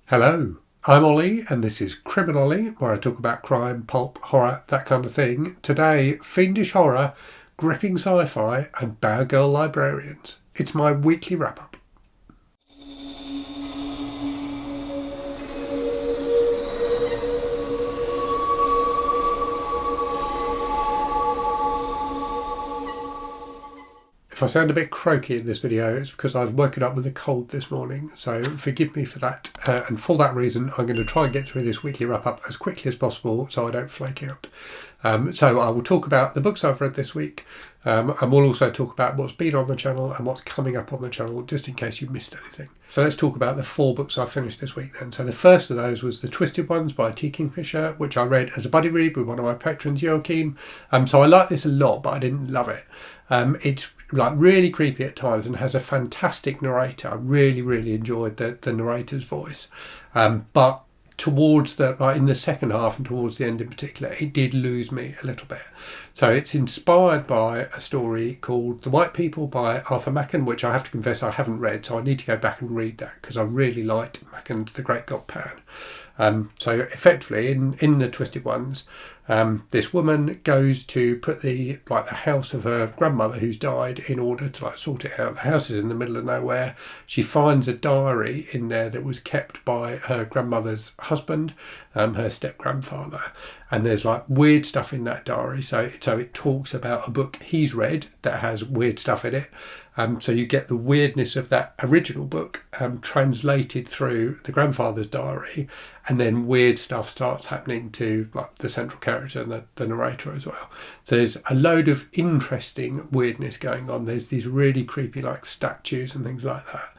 Hello, I'm Ollie and this is Criminally, where I talk about crime, pulp, horror, that kind of thing. Today, fiendish horror, gripping sci-fi and bad girl librarians. It's my weekly wrap-up. If I sound a bit croaky in this video, it's because I've woken up with a cold this morning, so forgive me for that. And for that reason, I'm going to try and get through this weekly wrap-up as quickly as possible so I don't flake out. So I will talk about the books I've read this week, and we'll also talk about what's been on the channel and what's coming up on the channel, just in case you missed anything. So let's talk about the 4 books I finished this week then. So the first of those was The Twisted Ones by Kingfisher, which I read as a buddy read with one of my patrons, Joachim. So I liked this a lot, but I didn't love it. It's like really creepy at times and has a fantastic narrator. I really enjoyed the narrator's voice. But towards in the second half and towards the end in particular, it did lose me a little bit. So it's inspired by a story called The White People by Arthur Machen, which I have to confess I haven't read, so I need to go back and read that because I really liked Machen's The Great God Pan. So effectively in The Twisted Ones, this woman goes to put the house of her grandmother who's died in order to sort it out. The house is in the middle of nowhere. She finds a diary in there that was kept by her grandmother's husband, her step-grandfather, and there's weird stuff in that diary. So it talks about a book he's read that has weird stuff in it. So you get the weirdness of that original book translated through the grandfather's diary, and then weird stuff starts happening to the central character and the narrator as well. So there's a load of interesting weirdness going on. There's these really creepy statues and things like that.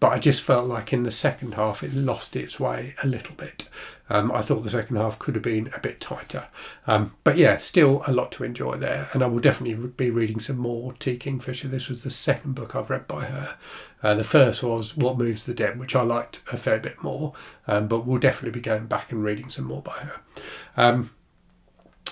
But I just felt like in the second half it lost its way a little bit. I thought the second half could have been a bit tighter. But yeah, still a lot to enjoy there. And I will definitely be reading some more T. Kingfisher. This was the second book I've read by her. The first was What Moves the Dead, which I liked a fair bit more. But we'll definitely be going back and reading some more by her.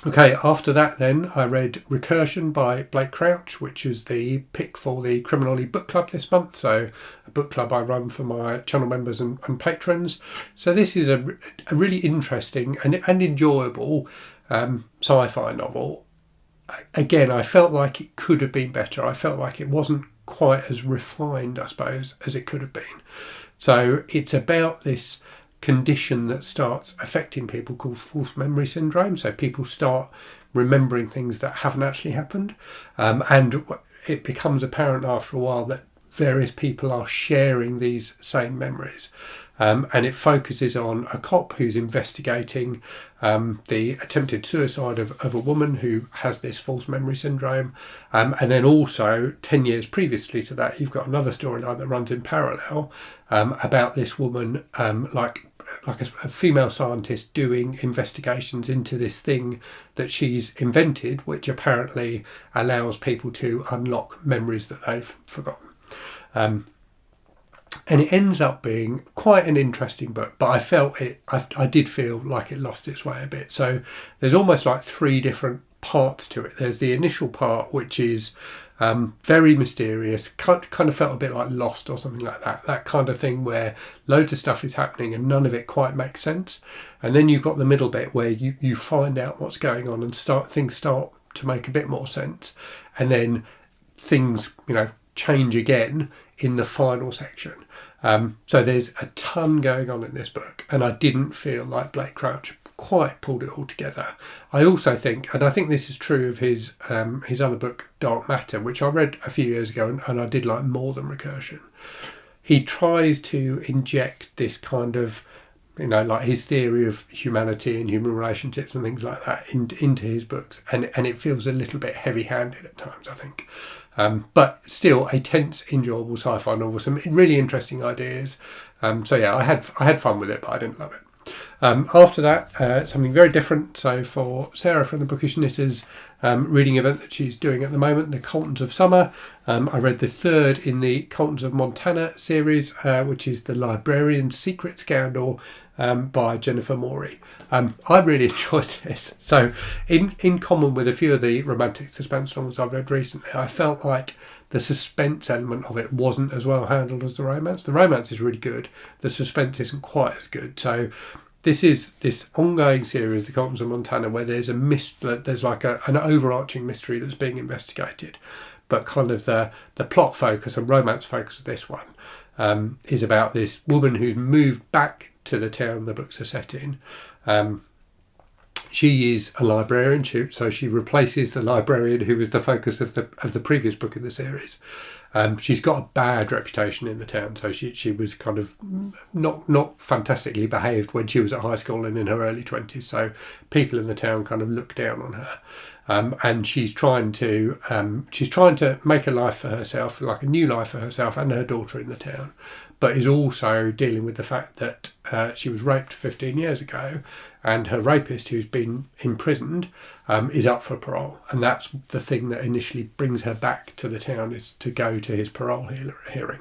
Okay, after that then, I read Recursion by Blake Crouch, which is the pick for the Criminally Book Club this month. So a book club I run for my channel members and patrons. So this is a really interesting and enjoyable sci-fi novel. Again, I felt like it could have been better. I felt like it wasn't quite as refined, I suppose, as it could have been. So it's about this condition that starts affecting people called false memory syndrome. So people start remembering things that haven't actually happened, and it becomes apparent after a while that various people are sharing these same memories. And it focuses on a cop who's investigating the attempted suicide of a woman who has this false memory syndrome. And then also 10 years previously to that, you've got another storyline that runs in parallel about this woman, like a female scientist doing investigations into this thing that she's invented, which apparently allows people to unlock memories that they've forgotten. And it ends up being quite an interesting book, but I did feel like it lost its way a bit. So there's almost 3 different parts to it. There's the initial part, which is very mysterious, kind of felt a bit like Lost or something like that kind of thing, where loads of stuff is happening and none of it quite makes sense. And then you've got the middle bit where you find out what's going on and things start to make a bit more sense, and then things change again in the final section. So there's a ton going on in this book, and I didn't feel like Blake Crouch quite pulled it all together. I also think, and I think this is true of his other book, Dark Matter, which I read a few years ago and I did like more than Recursion. He tries to inject this kind of, his theory of humanity and human relationships and things like that into his books, and it feels a little bit heavy-handed at times, I think. But still a tense, enjoyable sci-fi novel, some really interesting ideas. So yeah, I had fun with it, but I didn't love it. After that, something very different. So for Sarah from the Bookish Knitters reading event that she's doing at the moment, The Coltons of Summer, I read the 3rd in the Coltons of Montana series, which is The Librarian's Secret Scandal by Jennifer Morey. I really enjoyed this. So in common with a few of the romantic suspense novels I've read recently, I felt like the suspense element of it wasn't as well handled as the romance. The romance is really good. The suspense isn't quite as good. So this is this ongoing series, The Coltons of Montana, where there's there's like an overarching mystery that's being investigated, but kind of the plot focus and romance focus of this one is about this woman who's moved back to the town the books are set in. She is a librarian, so she replaces the librarian who was the focus of the previous book in the series. She's got a bad reputation in the town, so she was kind of not fantastically behaved when she was at high school and in her early 20s. So people in the town kind of look down on her, and she's trying to make a life for herself, like a new life for herself and her daughter in the town, but is also dealing with the fact that she was raped 15 years ago, and her rapist, who's been imprisoned, is up for parole. And that's the thing that initially brings her back to the town, is to go to his parole hearing.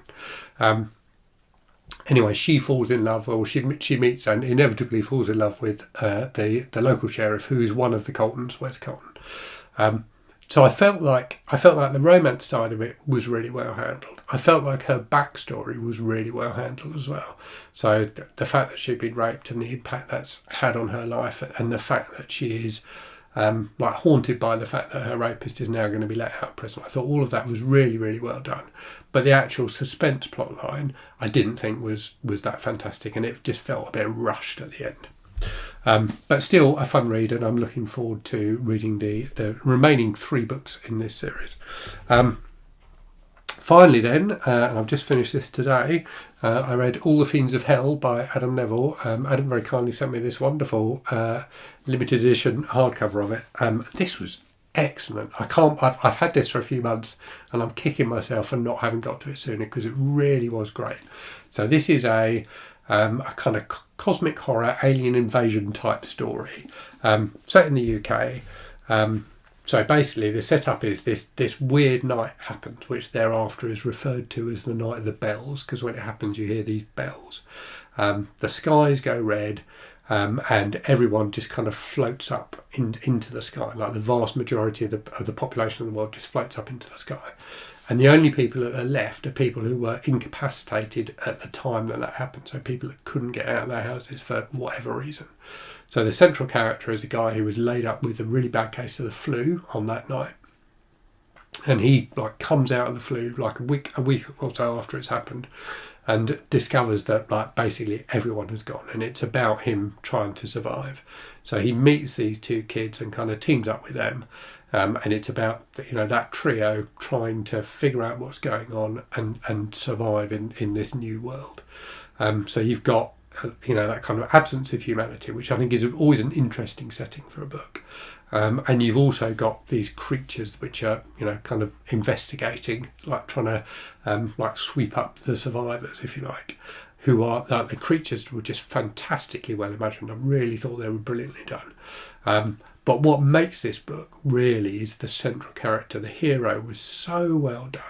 Anyway, she falls in love, or she meets and inevitably falls in love with the local sheriff, who is one of the Coltons, Wes Colton. So I felt like the romance side of it was really well handled. I felt like her backstory was really well handled as well. So the fact that she'd been raped and the impact that's had on her life, and the fact that she is like haunted by the fact that her rapist is now going to be let out of prison. I thought all of that was really, really well done. But the actual suspense plot line I didn't think was that fantastic, and it just felt a bit rushed at the end. But still a fun read, and I'm looking forward to reading the remaining 3 books in this series. Finally then, and I've just finished this today, I read All the Fiends of Hell by Adam Nevill. Adam very kindly sent me this wonderful limited edition hardcover of it. This was excellent. I've had this for a few months, and I'm kicking myself for not having got to it sooner, because it really was great. So this is a kind of cosmic horror alien invasion type story set in the UK. So basically the setup is this weird night happens, which thereafter is referred to as the Night of the Bells, because when it happens you hear these bells. The skies go red, and everyone just kind of floats up into the sky. Like the vast majority of the population of the world just floats up into the sky. And the only people that are left are people who were incapacitated at the time that happened. So people that couldn't get out of their houses for whatever reason. So the central character is a guy who was laid up with a really bad case of the flu on that night. And he comes out of the flu like a week or so after it's happened, and discovers that basically everyone has gone, and it's about him trying to survive. So he meets these 2 kids and kind of teams up with them. And it's about that trio trying to figure out what's going on and survive in this new world. So you've got that kind of absence of humanity, which I think is always an interesting setting for a book. And you've also got these creatures which are kind of investigating, trying to sweep up the survivors, if you like, who are the creatures were just fantastically well imagined. I really thought they were brilliantly done. But what makes this book really is the central character. The hero was so well done.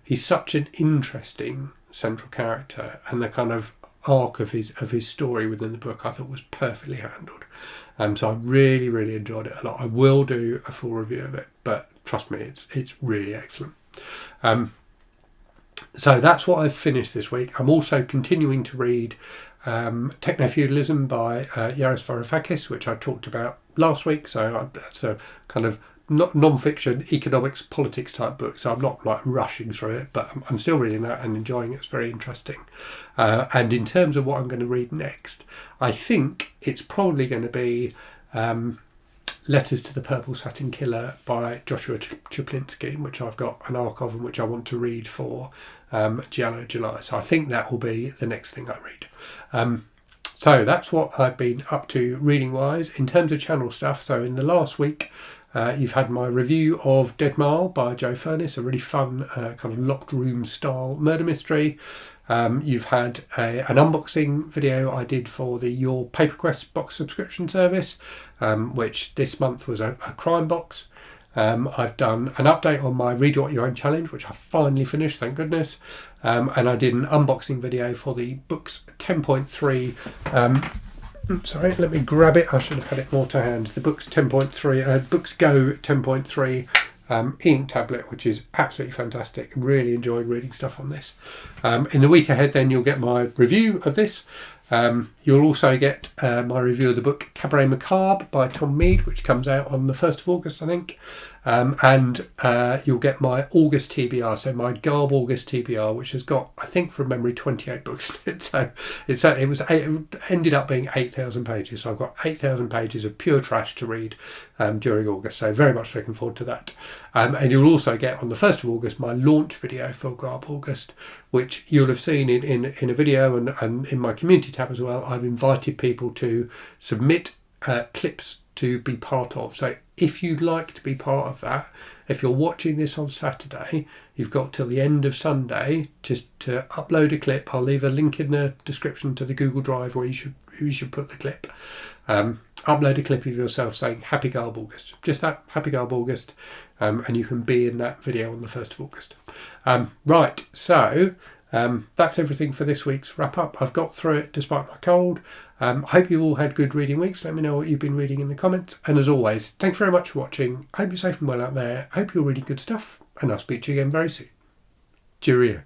He's such an interesting central character, and the kind of arc of his story within the book I thought was perfectly handled. So I really, really enjoyed it a lot. I will do a full review of it, but trust me, it's really excellent. So that's what I've finished this week. I'm also continuing to read Techno-Feudalism by Yaris Varoufakis, which I talked about last week. So that's a kind of non-fiction economics politics type book, so I'm not rushing through it, but I'm still reading that and enjoying it. It's very interesting. And in terms of what I'm going to read next, I think it's probably going to be Letters to the Purple Satin Killer by Joshua Chaplinsky, which I've got an arc of and which I want to read for Giallo July. So I think that will be the next thing I read. So that's what I've been up to reading wise. In terms of channel stuff, so in the last week you've had my review of Dead Mile by Joe Furness, a really fun kind of locked room style murder mystery. You've had an unboxing video I did for the Your Paper Quest box subscription service, which this month was a crime box. I've done an update on my Read What You Own challenge, which I finally finished, thank goodness. And I did an unboxing video for the Books 10.3. Sorry, let me grab it. I should have had it more to hand. The Books 10.3, Books Go 10.3 e-ink tablet, which is absolutely fantastic. Really enjoying reading stuff on this. In the week ahead then you'll get my review of this. You'll also get my review of the book Cabaret Macabre by Tom Mead, which comes out on the 1st of August, I think. And you'll get my August TBR, so my Garb August TBR, which has got, I think from memory, 28 books in it. So it ended up being 8,000 pages. So I've got 8,000 pages of pure trash to read during August. So very much looking forward to that. And you'll also get on the 1st of August my launch video for Garb August, which you'll have seen in a video and in my community tab as well. I've invited people to submit clips to be part of. So if you'd like to be part of that, if you're watching this on Saturday, you've got till the end of Sunday just to upload a clip. I'll leave a link in the description to the Google Drive where you should put the clip. Upload a clip of yourself saying Happy Garb August. Just that, Happy Garb August. And you can be in that video on the 1st of August. Right, so that's everything for this week's wrap up. I've got through it despite my cold. I hope you've all had good reading weeks. Let me know what you've been reading in the comments. And as always, thanks very much for watching. I hope you're safe and well out there. I hope you're reading good stuff. And I'll speak to you again very soon. Cheerio.